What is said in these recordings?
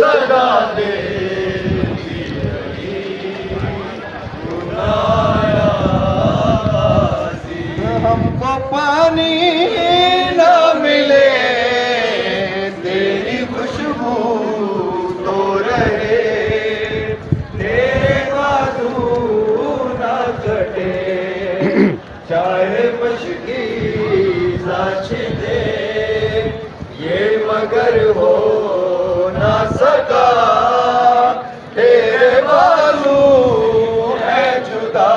صدا دے ہم کو پانی نہ ملے تیری خوشبو تو رہے تیرے بازو نہ کٹے چاہے مشکی ساچ دے یہ مگر ہو نہ سکا تیرے بازو ہے جدا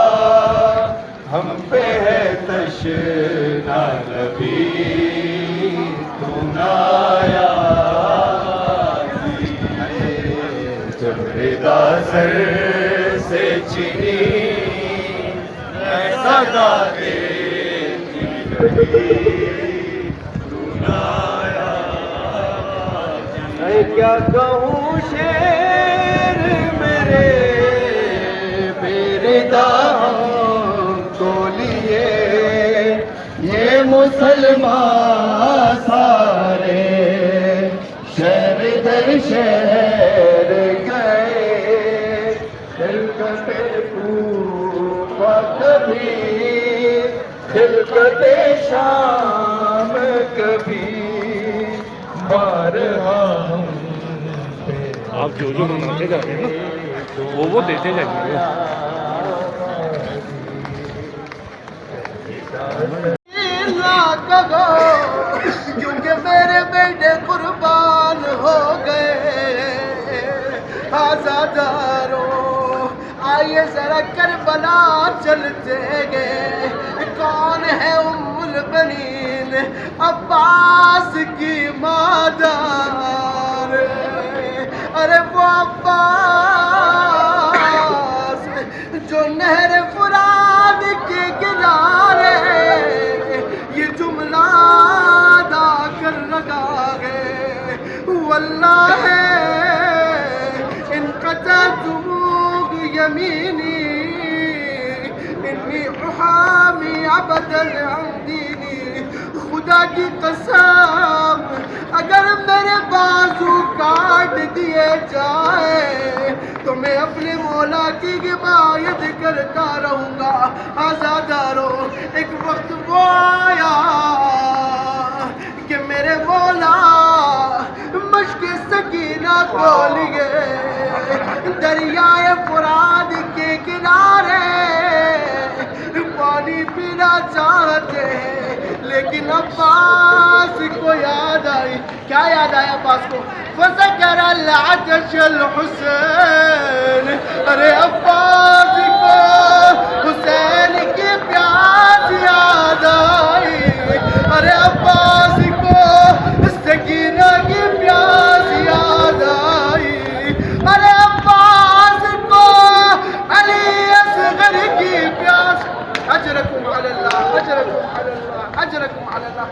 ہم پہ ہے تشنا نبی تو نہ آیا جب ردا سر سے چنی میں صدا دیتی رہی تو نہ آیا میں کیا کہوں شیر میرے بیردا یہ مسلمان سارے شہر در شہر گئے خلقت کوفہ کبھی خلقت شام کبھی بارہا ہم آپ جو منگاتے جاتے ہیں نا وہ دیتے جائیں گے کیونکہ میرے بیٹے قربان ہو گئے آزاداروں آئیے ذرا کربلا چلتے گئے کون ہے ام البنین عباس کی مادر ارے وہ عباس جو نہر فرات کے کنارے یہ جملہ ادا کر لگا ہے واللہ ہے انقطع دموع یمینی انی احامی عبدا عن دینی خدا کی قسم اگر میرے بازو کاٹ دیے جائے تو میں اپنے مولا کی حمایت کرتا رہوں گا آزاداروں ایک وقت وہ آیا کہ میرے مولا مشق سکینہ کو لیے دریائے فرات کے کنارے پانی پینا چاہتے ہیں لیکن عباس کو یاد آئی کیا یاد آیا عباس کو فذکر العطش الحسین ارے